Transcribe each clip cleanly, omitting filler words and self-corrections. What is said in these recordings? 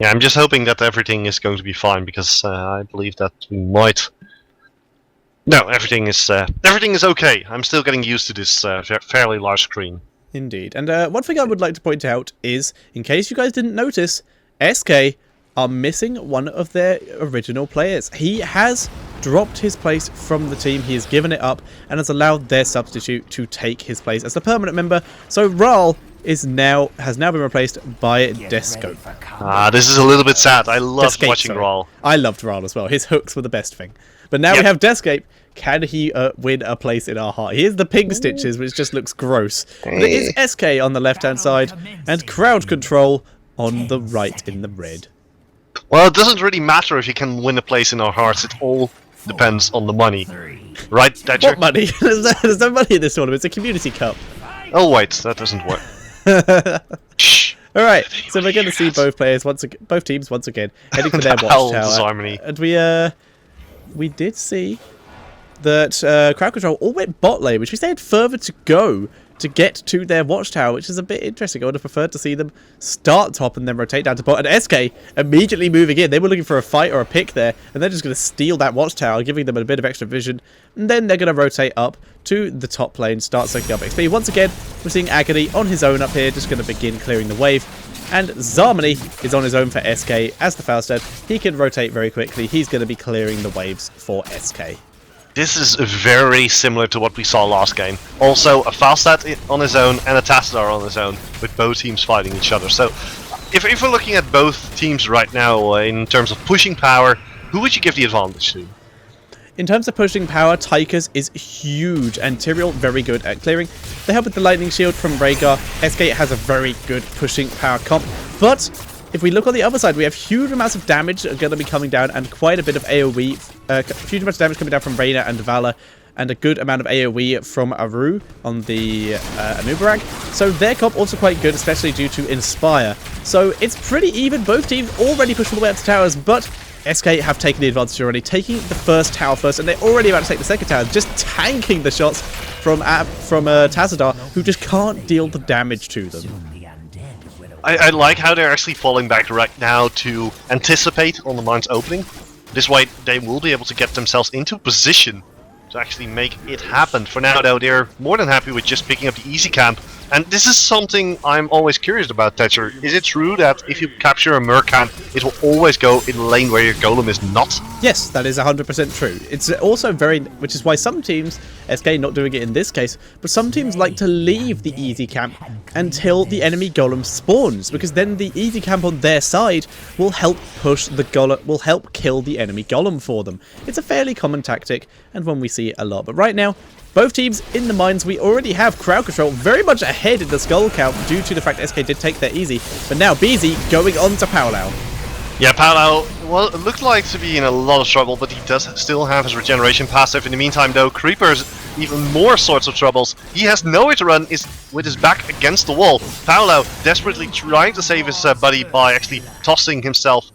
Yeah, I'm just hoping that everything is going to be fine because I believe that we might. No, everything is okay. I'm still getting used to this fairly large screen. Indeed. And one thing I would like to point out is, in case you guys didn't notice, SK are missing one of their original players. He has dropped his place from the team, he has given it up, and has allowed their substitute to take his place as the permanent member. So Ral has now been replaced by Desco. This is a little bit sad. I loved Descape, watching Ral. I loved Ral as well. His hooks were the best thing. But now we have Descape. Can he win a place in our heart? Here's the pink stitches, which just looks gross. But it is SK on the left-hand side, and crowd control on the right in the red. Well, it doesn't really matter if you can win a place in our hearts. It all depends on the money. Right, Thatcher? What money? There's no money in this tournament. It's a community cup. Oh, wait, that doesn't work. Shh. Alright, so we're going to see both teams once again heading for their watchtower. And we did see that crowd control all went bot lane, which means they had further to go to get to their watchtower, which is a bit interesting. I would have preferred to see them start top and then rotate down to bot. And SK immediately moving in. They were looking for a fight or a pick there, and they're just going to steal that watchtower, giving them a bit of extra vision. And then they're going to rotate up to the top lane, start soaking up XP. Once again, we're seeing Agony on his own up here, just going to begin clearing the wave. And Zarmony is on his own for SK as the Falstad. He can rotate very quickly. He's going to be clearing the waves for SK. This is very similar to what we saw last game. Also, a Falstad on his own and a Tassadar on his own, with both teams fighting each other. So, if we're looking at both teams right now in terms of pushing power, who would you give the advantage to? In terms of pushing power, Tychus is huge, and Tyrael very good at clearing. They help with the Lightning Shield from Rhaegar. SK has a very good pushing power comp, but if we look on the other side, we have huge amounts of damage that are going to be coming down, and quite a bit of AoE, huge amounts of damage coming down from Reyna and Vala, and a good amount of AoE from Aru on the Anubarak. So their comp also quite good, especially due to Inspire. So it's pretty even. Both teams already pushed all the way up to towers, but SK have taken the advantage already, taking the first tower first, and they're already about to take the second tower, just tanking the shots from Tassadar, who just can't deal the damage to them. I like how they're actually falling back right now to anticipate on the mine's opening. This way they will be able to get themselves into position to actually make it happen. For now though, they're more than happy with just picking up the easy camp. And this is something I'm always curious about, Thatcher. Is it true that if you capture a Merc camp, it will always go in the lane where your golem is not? Yes, that is 100% true. It's also which is why some teams, SK not doing it in this case, but some teams like to leave the easy camp until the enemy golem spawns, because then the easy camp on their side will help push the golem, will help kill the enemy golem for them. It's a fairly common tactic, and one we see a lot. But right now, both teams in the mines, we already have crowd control very much ahead in the skull count due to the fact that SK did take their easy. But now BZ going on to Paolau. Yeah, Paolau, well, it looked like to be in a lot of trouble, but he does still have his regeneration passive. In the meantime, though, Creeper's even more sorts of troubles. He has nowhere to run, is with his back against the wall. Paolau desperately trying to save his buddy by actually tossing himself,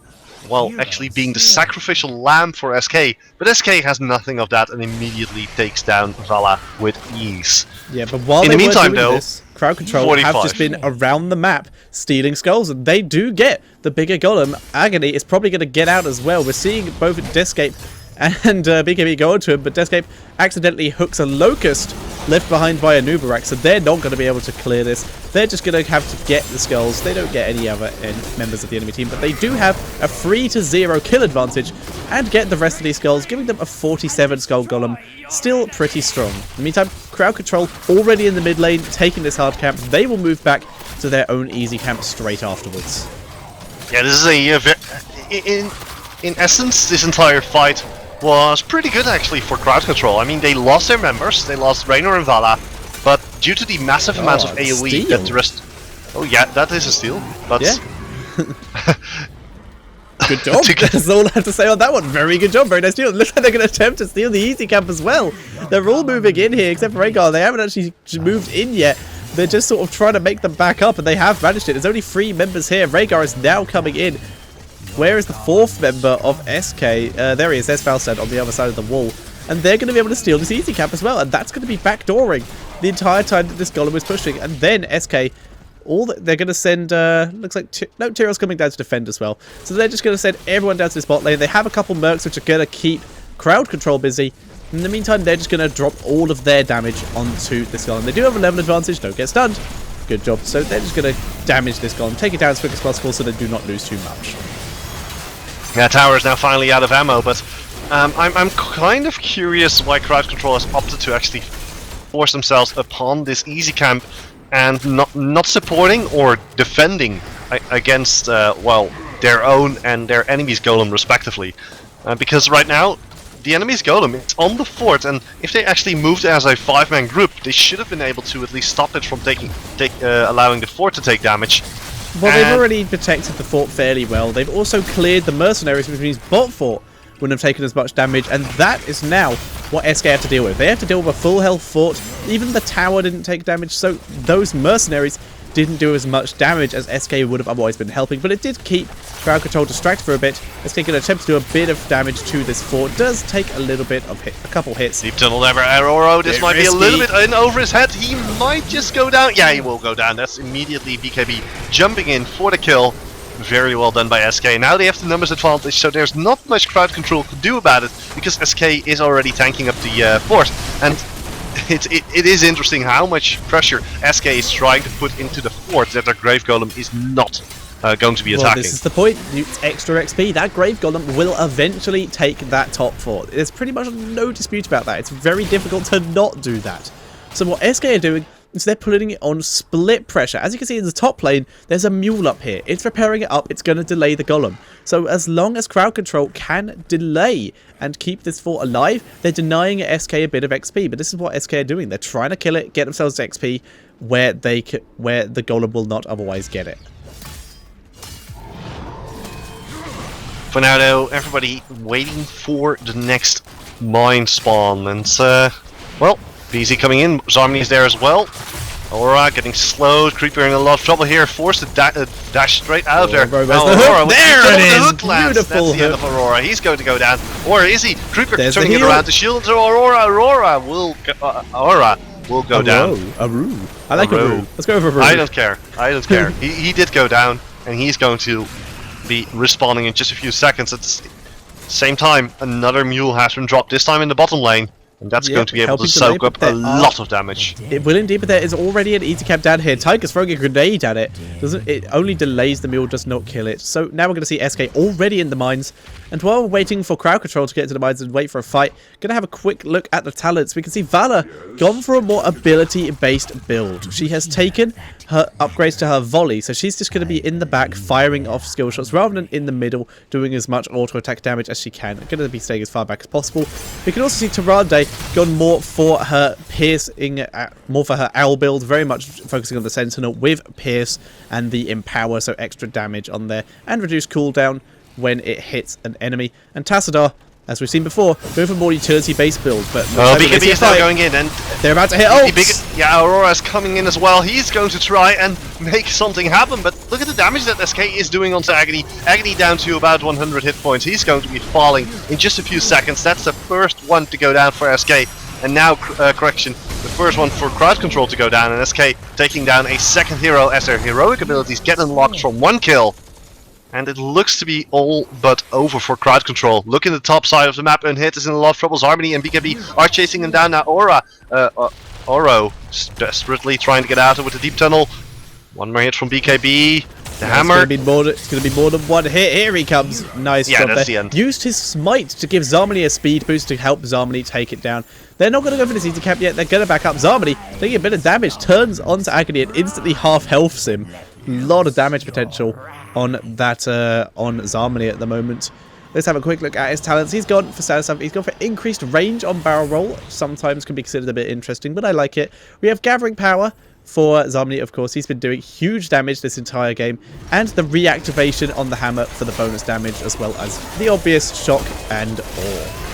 well, actually being the sacrificial lamb for SK, but SK has nothing of that and immediately takes down Vala with ease. Yeah, but while in the meantime, though, this, crowd control 45. Have just been around the map stealing skulls, and they do get the bigger golem. Agony is probably going to get out as well. We're seeing both Descape and BKB go onto him, but Descape accidentally hooks a Locust left behind by a Nubarak, so they're not going to be able to clear this. They're just going to have to get the skulls. They don't get any other members of the enemy team, but they do have a 3-0 kill advantage and get the rest of these skulls, giving them a 47 skull golem. Still pretty strong. In the meantime, crowd control already in the mid lane, taking this hard camp. They will move back to their own easy camp straight afterwards. Yeah, this is in essence, this entire fight was pretty good actually for crowd control. I mean, they lost their members, they lost Raynor and Vala, but due to the massive amounts of AoE steal. that the rest... Oh yeah, that is a steal, but... Yeah. Good job, that's all I have to say on that one. Very good job, very nice steal. It looks like they're going to attempt to steal the easy camp as well. They're all moving in here, except for Rhaegar. They haven't actually moved in yet. They're just sort of trying to make them back up, and they have managed it. There's only 3 members here. Rhaegar is now coming in. Where is the 4th member of SK? There he is, there's Falstad on the other side of the wall. And they're going to be able to steal this easy camp as well. And that's going to be backdooring the entire time that this golem is pushing. And then SK They're going to send, looks like, no, Tyrell's coming down to defend as well. So they're just going to send everyone down to this bot lane. They have a couple mercs which are going to keep crowd control busy. In the meantime, they're just going to drop all of their damage onto this golem. They do have a level advantage, don't get stunned. Good job. So they're just going to damage this golem, take it down as quick as possible so they do not lose too much. Yeah, tower is now finally out of ammo, but I'm kind of curious why crowd control has opted to actually force themselves upon this easy camp and not supporting or defending against well, their own and their enemy's golem respectively, because right now the enemy's golem is on the fort, and if they actually moved as a 5-man group, they should have been able to at least stop it from allowing the fort to take damage. Well, they've already protected the fort fairly well. They've also cleared the mercenaries, which means bot fort wouldn't have taken as much damage, and that is now what SK have to deal with. They have to deal with a full health fort. Even the tower didn't take damage, so those mercenaries didn't do as much damage as SK would have otherwise been helping, but it did keep crowd control distracted for a bit. SK can attempt to do a bit of damage to this fort. Does take a little bit of a couple hits. Deep tunnel never Aurora. This might be a little bit in over his head. He might just go down. Yeah, he will go down. That's immediately BKB jumping in for the kill. Very well done by SK. Now they have the numbers advantage, so there's not much crowd control to do about it, because SK is already tanking up the fort. And it is interesting how much pressure SK is trying to put into the fort that their Grave Golem is not going to be attacking. Well, this is the point. It's extra XP. That Grave Golem will eventually take that top fort. There's pretty much no dispute about that. It's very difficult to not do that. So what SK are doing is they're putting it on split pressure. As you can see in the top lane, there's a mule up here. It's repairing it up. It's going to delay the golem. So as long as crowd control can delay and keep this fort alive, they're denying SK a bit of XP. But this is what SK are doing. They're trying to kill it, get themselves XP where the golem will not otherwise get it. For now, though, everybody waiting for the next mine spawn, and well, BZ coming in, Zarmini is there as well. Aurora getting slowed, Creeper in a lot of trouble here, forced to dash straight out of there. Aurora, there it is! Hook lands. Beautiful That's the end of Aurora. He's going to go down. Or is he? Creeper turning it around to shield to Aurora. Aurora will go down. Aru. I like Aru. Let's go over Aru. I don't care. I don't care. He did go down, and he's going to be respawning in just a few seconds. At the same time, another mule has been dropped, this time in the bottom lane. And that's going to be able to soak up a lot of damage. It will indeed, but there is already an easy cap down here. Tiger's throwing a grenade at it. It only delays the mule, does not kill it. So now we're going to see SK already in the mines. And while we're waiting for crowd control to get to the mines and wait for a fight, going to have a quick look at the talents. We can see Vala gone for a more ability-based build. She has taken her upgrades to her volley, so she's just going to be in the back firing off skill shots rather than in the middle doing as much auto attack damage as she can. Going to be staying as far back as possible. We can also see Tyrande gone more for her piercing, more for her owl build, very much focusing on the sentinel with pierce and the empower, so extra damage on there and reduce cooldown when it hits an enemy. And Tassadar, as we've seen before, going for more utility-based build, but BKB is now going in, and they're about to hit ults. Yeah, Aurora's coming in as well. He's going to try and make something happen, but look at the damage that SK is doing onto Agony. Agony down to about 100 hit points. He's going to be falling in just a few seconds. That's the first one to go down for SK. And now, correction, the first one for crowd control to go down, and SK taking down a second hero as their heroic abilities get unlocked from one kill. And it looks to be all but over for crowd control. Look in the top side of the map, and Hit is in a lot of trouble. Harmony and BKB are chasing him down now. Oro desperately trying to get out of it with the deep tunnel. One more hit from BKB. The hammer. It's going to be more than one hit. Here he comes. Nice job that's there. the end. Used his smite to give Zarmini a speed boost to help Zarmini take it down. They're not going to go for this easy cap yet. They're going to back up. Zarmini taking a bit of damage, turns onto Agony and instantly half healths him. A lot of damage potential on that on Zarmini at the moment. Let's have a quick look at his talents. He's gone for status up. He's gone for increased range on barrel roll. Sometimes can be considered a bit interesting, but I like it. We have gathering power for Zarmini, of course. He's been doing huge damage this entire game, and the reactivation on the hammer for the bonus damage, as well as the obvious shock and awe.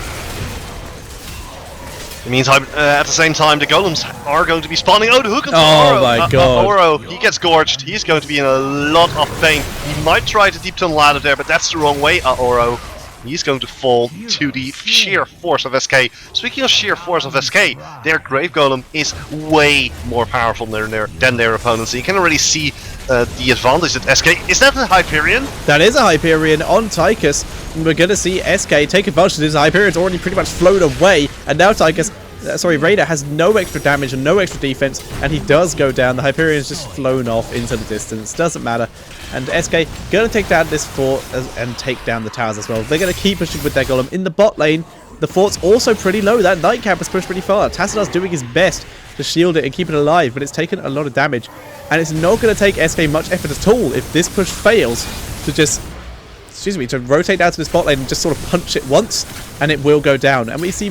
In the meantime, at the same time, the golems are going to be spawning. Oh, the hook! Oh my god! Oro, he gets gorged. He's going to be in a lot of pain. He might try to deep tunnel out of there, but that's the wrong way, Oro. He's going to fall to the sheer force of SK. Speaking of sheer force of SK, their Grave Golem is way more powerful than their opponents. So you can already see the advantage that SK... Is that a Hyperion? That is a Hyperion on Tychus. And we're going to see SK take advantage of this. Hyperion's already pretty much flown away. And now Tychus... Raider has no extra damage and no extra defense, and he does go down. The Hyperion's just flown off into the distance. Doesn't matter. And SK going to take down this fort and take down the towers as well. They're going to keep pushing with their golem. In the bot lane, the fort's also pretty low. That Nightcap was pushed pretty far. Tassadar's doing his best to shield it and keep it alive, but it's taken a lot of damage. And it's not going to take SK much effort at all if this push fails to just... to rotate down to this bot lane and just sort of punch it once, and it will go down. And we see...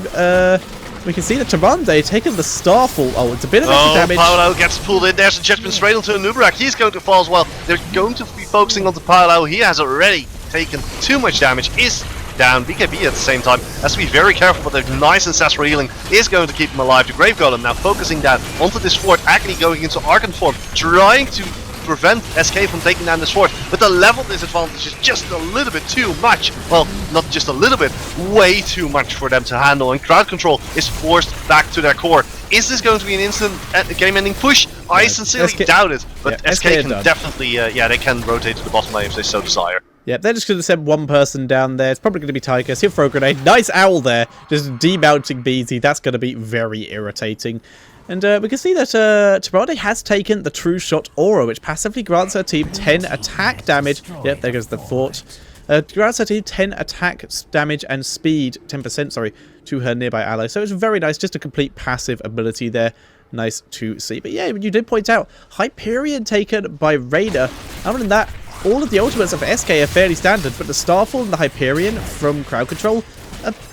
we can see that Tyrande taking the Starfall. Oh, it's a bit of extra damage. Paolo gets pulled in. There's a judgment straight onto Nubarak. He's going to fall as well. They're going to be focusing on the Paolo. He has already taken too much damage. Is down. BKB at the same time has to be very careful, but the nice ancestral healing is going to keep him alive. The Grave Golem now focusing down onto this fort. Agony going into Archon form, trying to prevent SK from taking down this fort, but the level disadvantage is just a little bit too much. Well, not just a little bit, way too much for them to handle, and crowd control is forced back to their core. Is this going to be an instant game-ending push? I sincerely doubt it, but SK can definitely, they can rotate to the bottom lane if they so desire. Yeah, they're just going to send one person down there. It's probably going to be Tychus. He'll throw a grenade. Nice owl there, just demounting Beezy. That's going to be very irritating. And we can see that Tyrande has taken the True Shot Aura, which passively grants her team 10 attack damage. Yep, there goes the fort. Grants her team 10 attack damage and speed, 10%, sorry, to her nearby ally. So it's very nice, just a complete passive ability there. Nice to see. But yeah, you did point out, Hyperion taken by Raider. Other than that, all of the ultimates of SK are fairly standard, but the Starfall and the Hyperion from crowd control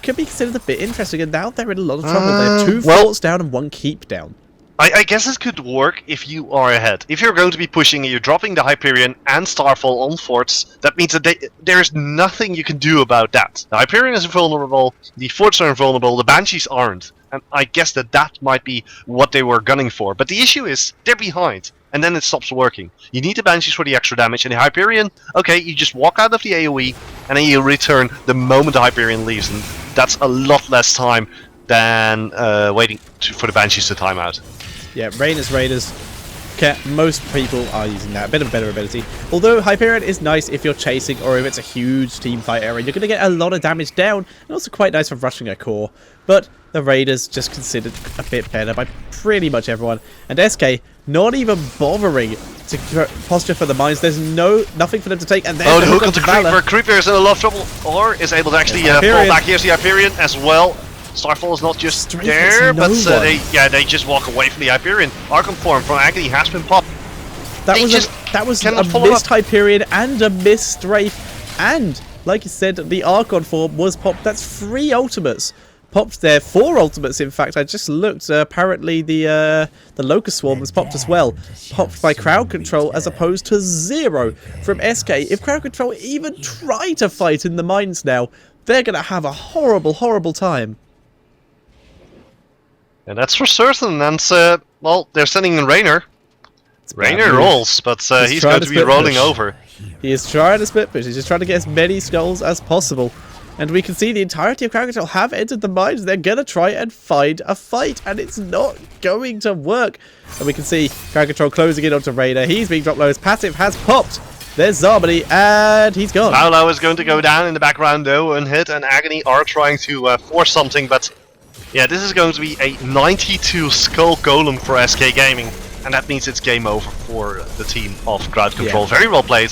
could be considered a bit interesting, and now they're in a lot of trouble. They have 2 forts down and 1 keep down. I guess this could work if you are ahead. If you're going to be pushing and you're dropping the Hyperion and Starfall on forts, that means that there's nothing you can do about that. The Hyperion is invulnerable, the forts are invulnerable, the Banshees aren't. And I guess that might be what they were gunning for. But the issue is, they're behind, and then it stops working. You need the Banshees for the extra damage, and the Hyperion, okay, you just walk out of the AoE, and then you return the moment the Hyperion leaves, and that's a lot less time than waiting for the Banshees to time out. Yeah, Raiders. Most people are using that. A bit of a better ability. Although Hyperion is nice if you're chasing or if it's a huge team fight area. You're going to get a lot of damage down, and also quite nice for rushing a core. But the Raiders just considered a bit better by pretty much everyone. And SK not even bothering to posture for the mines. There's nothing for them to take. And the hook onto Creeper. Creeper is in a lot of trouble, or is able to actually fall back. Here's the Hyperion as well. Starfall is not just there, but they just walk away from the Hyperion. Archon form from Agony has been popped. That was a missed Hyperion and a missed Strafe, and like you said, the Archon form was popped. That's 3 ultimates popped there, 4 ultimates in fact. I just looked. Apparently the Locust Swarm was popped as well, popped by crowd control as opposed to 0 from SK. If crowd control even try to fight in the mines now, they're gonna have a horrible time. And that's for certain, and well, they're sending in Rainer. Rainer rolls, but he's going to be rolling over. He is trying to split push, he's just trying to get as many skulls as possible. And we can see the entirety of crowd control have entered the mines. They're going to try and find a fight, and it's not going to work. And we can see crowd control closing in onto Rainer. He's being dropped low, his passive has popped. There's Zarmony, and he's gone. Paolo is going to go down in the background though, unhit, and Agony are trying to force something, but yeah, this is going to be a 92 skull golem for SK Gaming, and that means it's game over for the team of crowd control. Very well played.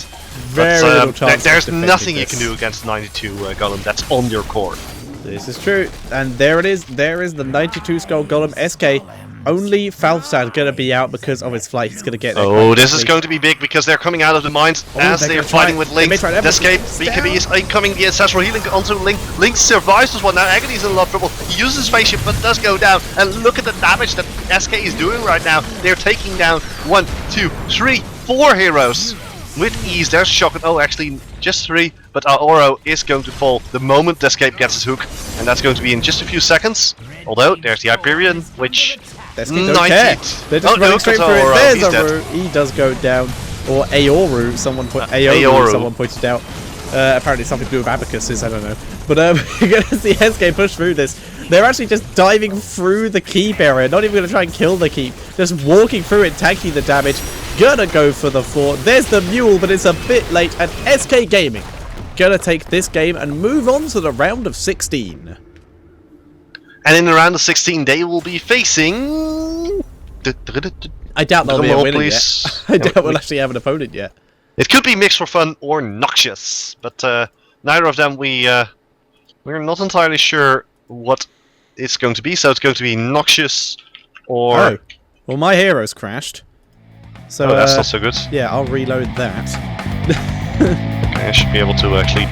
But there's nothing you can do against 92 golem that's on your core. This is true, and there it is. There is the 92 skull golem. SK. Only Falstad going to be out because of his flight. He's going to get there. Oh, this is going to be big because they're coming out of the mines as they're fighting with Link. Escape, BKB is incoming, the ancestral healing onto Link. Link survives this one. Now Agony's in a lot of trouble. He uses his spaceship but does go down. And look at the damage that SK is doing right now. They're taking down 1, 2, 3, 4 heroes with ease. There's Shock. Oh, actually, just 3. But Oro is going to fall the moment Escape gets his hook. And that's going to be in just a few seconds. Although, there's the Hyperion, which... Don't care. They're just running straight through it. There's Aoru. He does go down. Or Aoru, someone pointed out. Apparently something to do with abacuses, I don't know. But you're going to see SK push through this. They're actually just diving through the keep area. Not even going to try and kill the keep. Just walking through it, tanking the damage. Gonna go for the fort. There's the mule, but it's a bit late. And SK Gaming gonna take this game and move on to the round of 16. And in the round of 16, they will be facing... I doubt they'll be a winner please. yet. I doubt we'll actually have an opponent yet. It could be Mixed for Fun or Noxious, but neither of them we're not entirely sure what it's going to be. So it's going to be Noxious or... Oh, well, my hero's crashed. So that's not so good. Yeah, I'll reload that. Okay, I should be able to actually